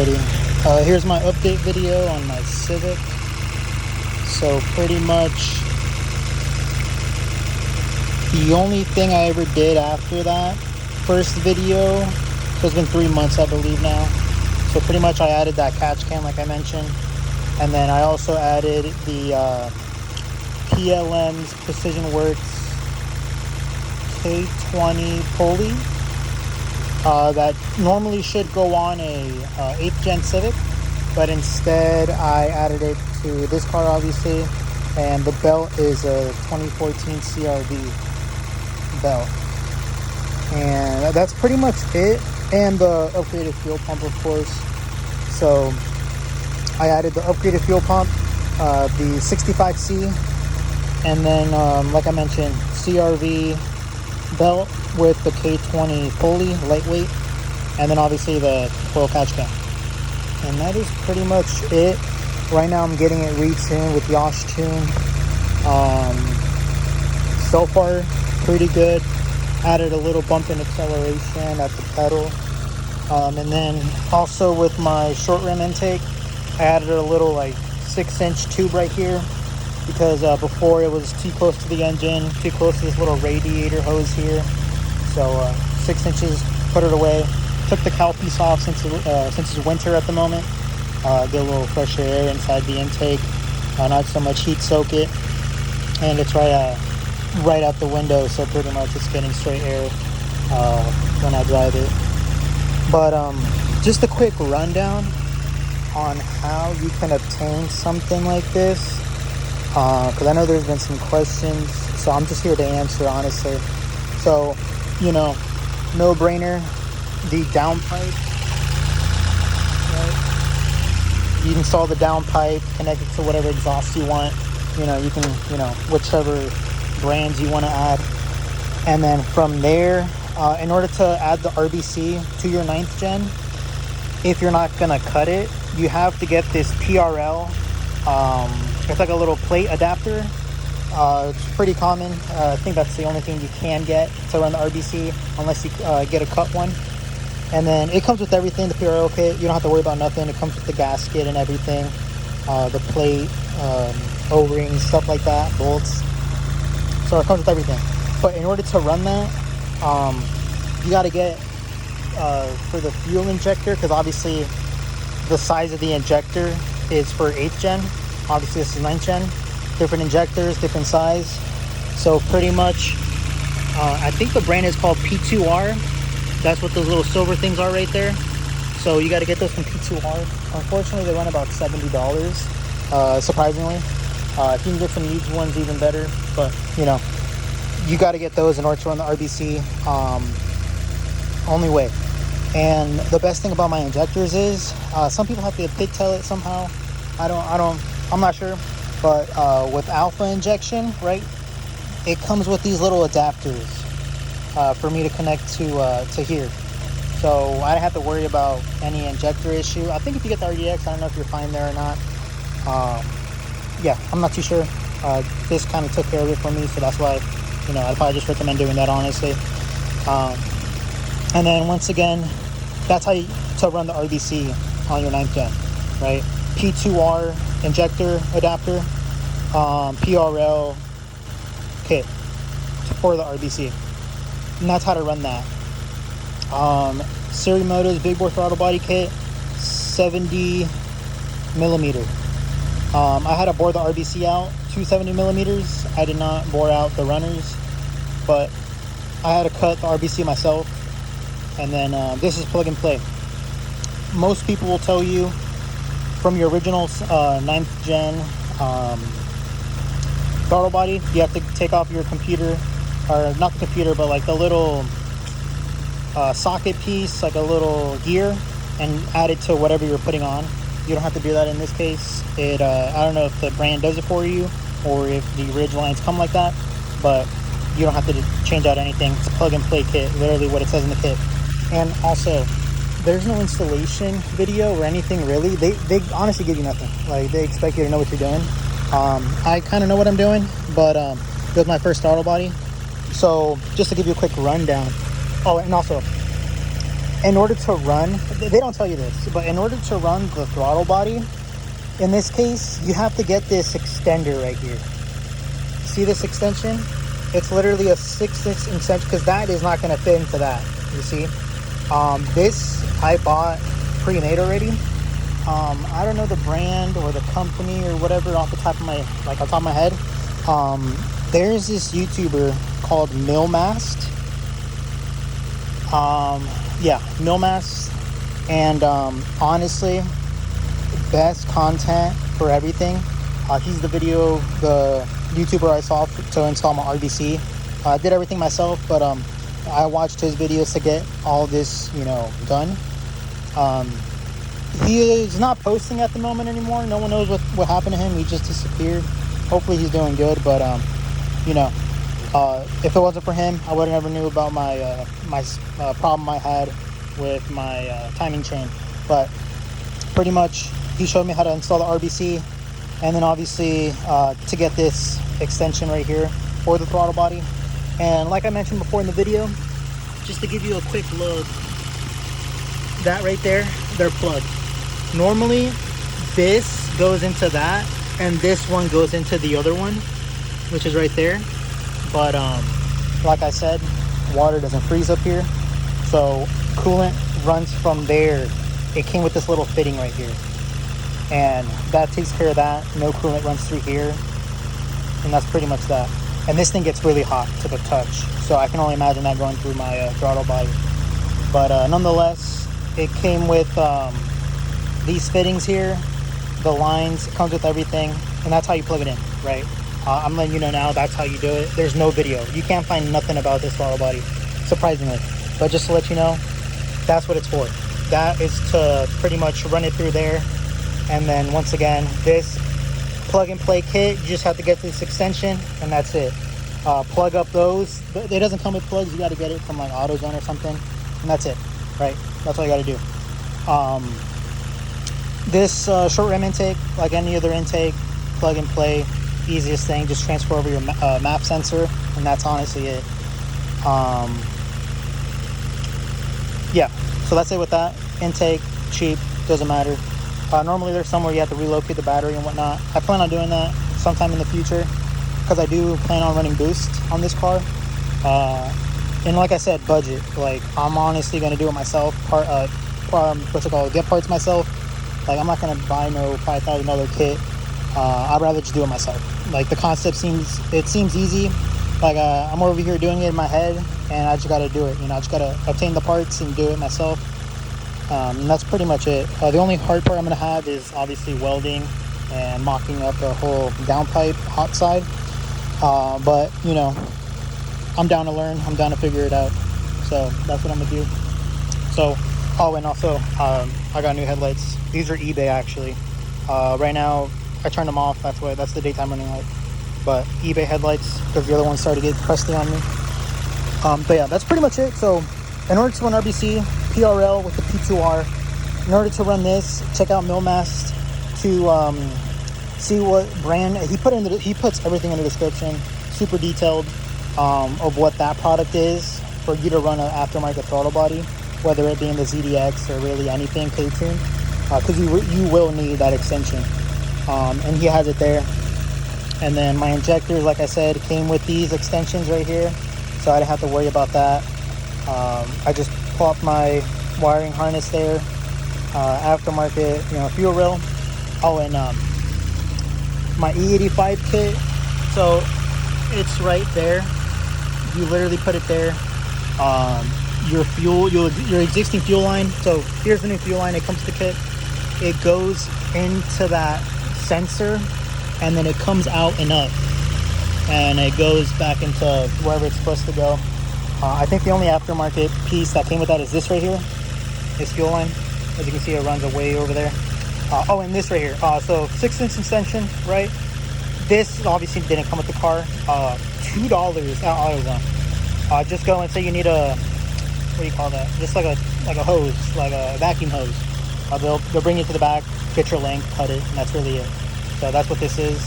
Alrighty, here's my update video on my Civic. So pretty much the only thing I ever did after that first video, so it's been 3 months I believe now. So pretty much I added that catch can like I mentioned, and then I also added the PLM's Precision Works K20 pulley that normally should go on a 8th gen Civic, but instead I added it to this car obviously, and the belt is a 2014 CRV belt, and that's pretty much it. And the upgraded fuel pump, of course. So I added the upgraded fuel pump, the 65C, and then like I mentioned, CRV belt with the K20 pulley, lightweight, and then obviously the coil catch can. And that is pretty much it. Right now I'm getting it retuned with Yash Tune. So far pretty good. Added a little bump in acceleration at the pedal, and then also with my short rim intake I added a little like 6-inch tube right here, because before it was too close to the engine, too close to this little radiator hose here. So 6 inches, put it away. Took the cowl piece off since it's winter at the moment. Get a little fresher air inside the intake, not so much heat soak it, and it's right out the window, so pretty much it's getting straight air when I drive it. But just a quick rundown on how you can obtain something like this, because I know there's been some questions, so I'm just here to answer honestly. So, no brainer, the downpipe, right? You install the downpipe, connect it to whatever exhaust you want. You can, whichever brands you want to add, and then from there, in order to add the RBC to your 9th gen, if you're not gonna cut it, you have to get this PRL. It's like a little plate adapter. It's pretty common. I think that's the only thing you can get to run the RBC, unless you get a cut one. And then it comes with everything, the PRL kit. You don't have to worry about nothing. It comes with the gasket and everything, the plate, O-rings, stuff like that, bolts. So it comes with everything. But in order to run that, you got to get for the fuel injector, because obviously the size of the injector is for 8th gen. Obviously this is 9th gen. Different injectors, different size. So pretty much, I think the brand is called P2R. That's what those little silver things are right there. So you got to get those from P2R. Unfortunately, they run about $70, surprisingly. If you can get some used ones, even better. But, you got to get those in order to run the RBC. Only way. And the best thing about my injectors is, some people have to pigtail it somehow. I'm not sure. But with alpha injection, right, it comes with these little adapters for me to connect to here. So I don't have to worry about any injector issue. I think if you get the RDX, I don't know if you're fine there or not. Yeah, I'm not too sure. This kind of took care of it for me, so that's why, I'd probably just recommend doing that, honestly. And then once again, that's how to run the RBC on your 9th gen, right? P2R injector adapter, PRL kit for the RBC, and that's how to run that. Serimoto's big bore throttle body kit, 70 millimeter. I had to bore the RBC out 270 millimeters. I did not bore out the runners, but I had to cut the RBC myself. And then this is plug and play. Most people will tell you from your original 9th gen throttle body, you have to take off your computer, or not the computer, but like the little socket piece, like a little gear, and add it to whatever you're putting on. You don't have to do that in this case. I don't know if the brand does it for you or if the Ridge lines come like that, but you don't have to change out anything. It's a plug and play kit, literally what it says in the kit. And also, there's no installation video or anything really. They honestly give you nothing. Like, they expect you to know what you're doing. I kind of know what I'm doing, but it was my first throttle body. So just to give you a quick rundown. Oh, and also, in order to run, they don't tell you this, but in order to run the throttle body, in this case, you have to get this extender right here. See this extension? It's literally a 6-inch extension, because that is not going to fit into that. You see? This I bought pre-made already. I don't know the brand or the company or whatever off the top of my head. There's this YouTuber called Millmast. Yeah, Millmast. And honestly, best content for everything. He's the YouTuber I saw to install my RBC. I did everything myself, but I watched his videos to get all this, done. He is not posting at the moment anymore. No one knows what happened to him. He just disappeared. Hopefully he's doing good, but if it wasn't for him, I would have never knew about my problem I had with my timing chain. But pretty much he showed me how to install the RBC, and then obviously to get this extension right here for the throttle body. And like I mentioned before in the video, just to give you a quick look, that right there, they're plugged. Normally this goes into that, and this one goes into the other one, which is right there. But like I said, water doesn't freeze up here, so coolant runs from there. It came with this little fitting right here, and that takes care of that. No coolant runs through here, and that's pretty much that. And this thing gets really hot to the touch, so I can only imagine that going through my throttle body. But nonetheless, it came with these fittings here, the lines. It comes with everything, and that's how you plug it in, right? I'm letting you know now, that's how you do it. There's no video. You can't find nothing about this throttle body, surprisingly. But just to let you know, that's what it's for. That is to pretty much run it through there. And then once again, this plug and play kit, you just have to get this extension, and that's it. Plug up those. It doesn't come with plugs. You got to get it from like AutoZone or something, and that's it, right? That's all you got to do. This short rim intake, like any other intake, plug and play, easiest thing. Just transfer over your map sensor, and that's honestly it. Yeah, so that's it with that. Intake, cheap, doesn't matter. Normally there's somewhere you have to relocate the battery and whatnot. I plan on doing that sometime in the future, because I do plan on running boost on this car. And like I said, budget. Like, I'm honestly going to do it myself. Get parts myself. Like, I'm not going to buy no $5,000 kit. I'd rather just do it myself. Like, the concept seems easy. Like, I'm over here doing it in my head, and I just got to do it. I just got to obtain the parts and do it myself. And that's pretty much it. The only hard part I'm going to have is obviously welding and mocking up the whole downpipe hot side. But, I'm down to learn. I'm down to figure it out. So that's what I'm going to do. So, and also, I got new headlights. These are eBay, actually. Right now, I turned them off. That's the daytime running light. But eBay headlights, because the other ones started to get crusty on me. But yeah, that's pretty much it. So in order to run RBC, PRL with the P2R, in order to run this, check out Millmast to see what brand he puts everything in the description, super detailed, of what that product is for you to run an aftermarket throttle body, whether it be in the ZDX or really anything K-Tune, because you will need that extension. And he has it there. And then my injectors, like I said, came with these extensions right here, so I didn't have to worry about that. I just plopped my wiring harness there, aftermarket, fuel rail. Oh, and my E85 kit, so it's right there. You literally put it there. Your existing fuel line. So here's the new fuel line. It comes to the kit. It goes into that sensor, and then it comes out and up, and it goes back into wherever it's supposed to go. I think the only aftermarket piece that came with that is this right here, this fuel line. As you can see, it runs away over there. And this right here. So 6-inch extension, right? This obviously didn't come with the car. $2 at AutoZone. Just go and say you need a, what do you call that? Just like a hose, like a vacuum hose. They'll bring it to the back, get your length, cut it, and that's really it. So that's what this is.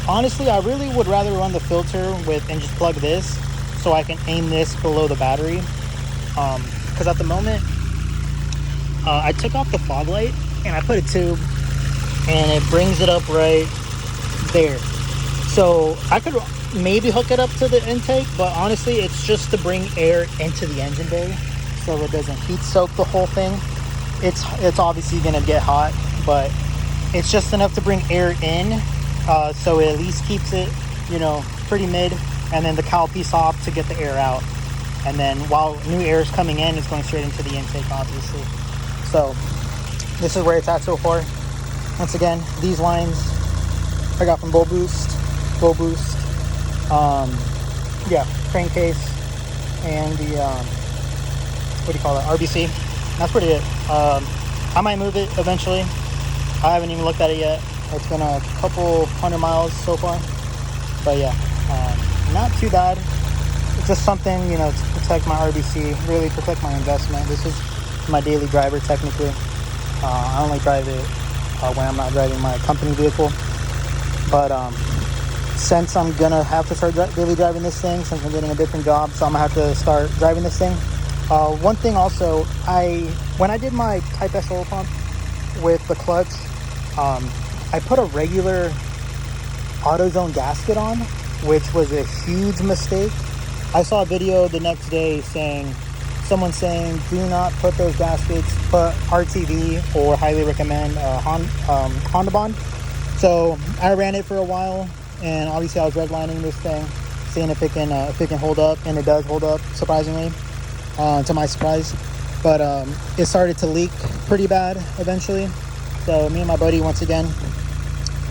Honestly, I really would rather run the filter and just plug this, so I can aim this below the battery. Because at the moment, I took off the fog light and I put a tube, and it brings it up right there. So I could maybe hook it up to the intake, but honestly, it's just to bring air into the engine bay so it doesn't heat soak the whole thing. It's obviously gonna get hot, but it's just enough to bring air in, so it at least keeps it, you know, pretty mid, and then the cowl piece off to get the air out. And then while new air is coming in, it's going straight into the intake, obviously. So this is where it's at so far. Once again, these lines I got from Bull Boost, yeah, crankcase, and the what do you call it, RBC. That's pretty it. I might move it eventually. I haven't even looked at it yet. It's been a couple 100 miles so far, but yeah, not too bad. It's just something, you know, to protect my RBC, really protect my investment. This is my daily driver technically. I only drive it when I'm not driving my company vehicle, but since I'm gonna have to start daily driving this thing, since I'm getting a different job, so I'm gonna have to start driving this thing. One thing also, when I did my Type S oil pump with the clutch, I put a regular AutoZone gasket on, which was a huge mistake. I saw a video the next day someone saying, do not put those gaskets, put RTV, or highly recommend Honda Bond. So I ran it for a while, and obviously I was redlining this thing, seeing if it can hold up, and it does hold up, surprisingly, to my surprise. But it started to leak pretty bad eventually. So me and my buddy, once again,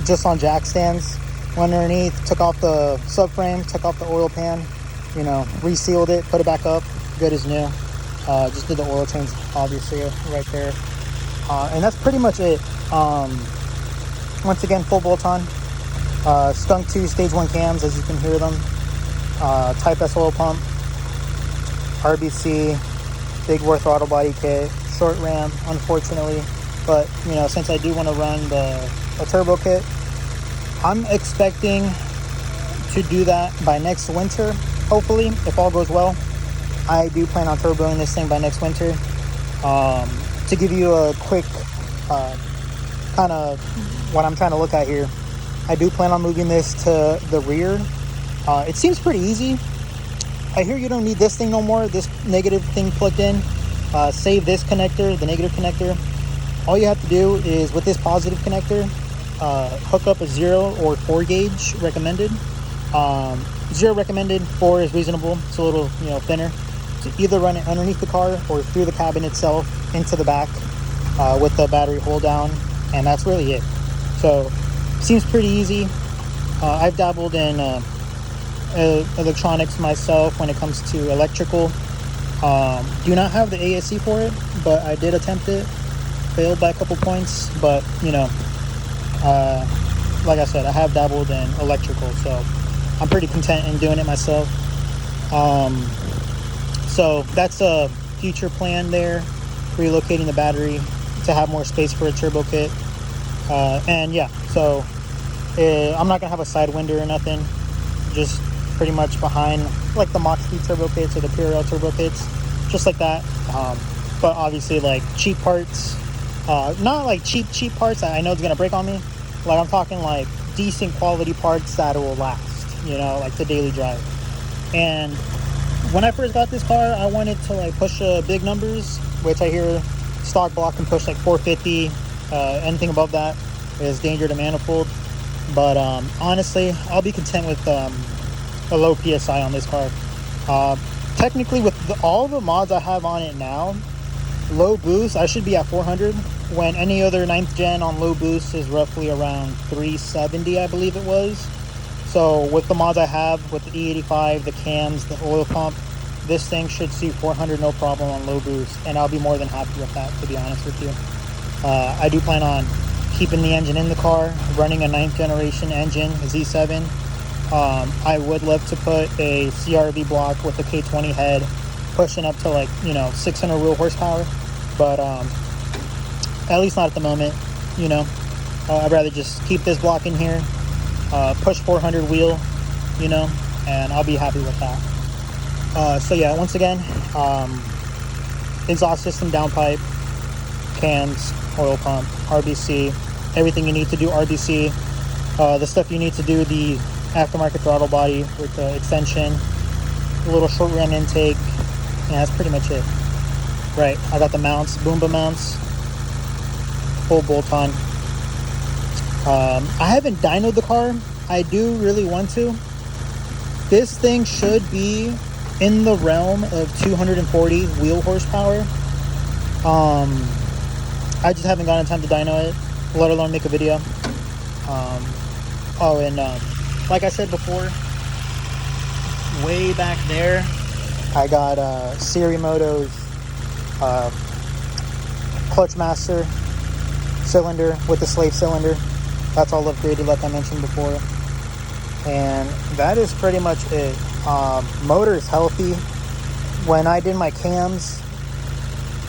just on jack stands, went underneath, took off the subframe, took off the oil pan, you know, resealed it, put it back up, good as new. Just did the oil change, obviously, right there. And that's pretty much it. Once again, full bolt on. Skunk 2 stage 1 cams, as you can hear them. Type S oil pump. RBC, big bore throttle body kit. Short ram, unfortunately. But, you know, since I do want to run a turbo kit, I'm expecting to do that by next winter, hopefully, if all goes well. I do plan on turboing this thing by next winter. To give you a quick kind of what I'm trying to look at here, I do plan on moving this to the rear. It seems pretty easy. I hear you don't need this thing no more, this negative thing plugged in. Save this connector, the negative connector. All you have to do is, with this positive connector, hook up a 0 or 4 gauge recommended. 0 recommended, 4 is reasonable. It's a little, you know, thinner. So either run it underneath the car or through the cabin itself into the back with the battery hold down, and that's really it. So seems pretty easy. I've dabbled in electronics myself when it comes to electrical. Do not have the ASC for it, but I did attempt it. Failed by a couple points, but you know, like I said, I have dabbled in electrical, so I'm pretty content in doing it myself. So that's a future plan there, relocating the battery to have more space for a turbo kit. And yeah, so I'm not gonna have a side window or nothing, just pretty much behind like the Mach Speed turbo kits or the Purell turbo kits, just like that. But obviously, like cheap parts, not like cheap parts that I know it's gonna break on me. Like I'm talking like decent quality parts that will last, you know, like the daily drive. And when I first got this car, I wanted to like push big numbers, which I hear stock block can push like 450. Anything above that is danger to manifold. But honestly, I'll be content with a low PSI on this car. Technically, with all the mods I have on it now, low boost, I should be at 400, when any other 9th gen on low boost is roughly around 370, I believe it was. So with the mods I have, with the E85, the cams, the oil pump, this thing should see 400 no problem on low boost, and I'll be more than happy with that, to be honest with you. I do plan on keeping the engine in the car, running a 9th generation engine, a Z7. I would love to put a CRV block with a K20 head, pushing up to like, you know, 600 wheel horsepower, but at least not at the moment, you know. I'd rather just keep this block in here, push 400 wheel, you know, and I'll be happy with that. So yeah, once again, exhaust system downpipe, cams, oil pump, RBC, everything you need to do RBC, the stuff you need to do the aftermarket throttle body with the extension, a little short ram intake, and that's pretty much it. Right, I got the mounts, Boomba mounts, full bolt on. I haven't dynoed the car. I do really want to. This thing should be in the realm of 240 wheel horsepower. I just haven't gotten time to dyno it, let alone make a video. Like I said before, way back there, I got Sirimoto's clutch master cylinder with the slave cylinder. That's all upgraded, like I mentioned before. And that is pretty much it. Motor is healthy. When I did my cams,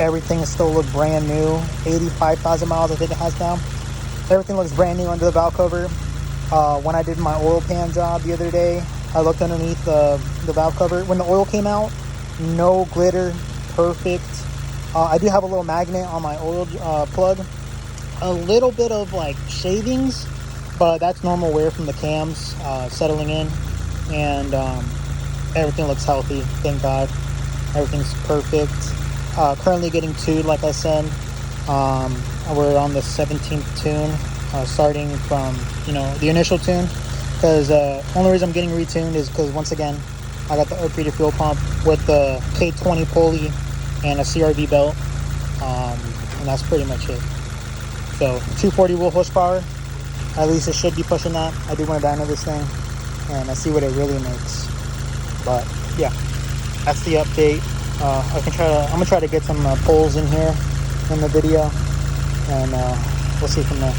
everything still looked brand new. 85,000 miles I think it has now. Everything looks brand new under the valve cover. When I did my oil pan job the other day, I looked underneath the valve cover. When the oil came out, no glitter, perfect. I do have a little magnet on my oil plug. A little bit of like shavings, but that's normal wear from the cams settling in. And everything looks healthy, thank God. Everything's perfect. Currently getting tuned, like I said. We're on the 17th tune, starting from the initial tune, because only reason I'm getting retuned is because, once again, I got the upgraded fuel pump with the K20 pulley and a CRV belt, and that's pretty much it. So 240 wheel horsepower, at least it should be pushing that. I do want to dyno this thing and I see what it really makes. But yeah, that's the update. I'm gonna try to get some polls in here in the video, and we'll see from there.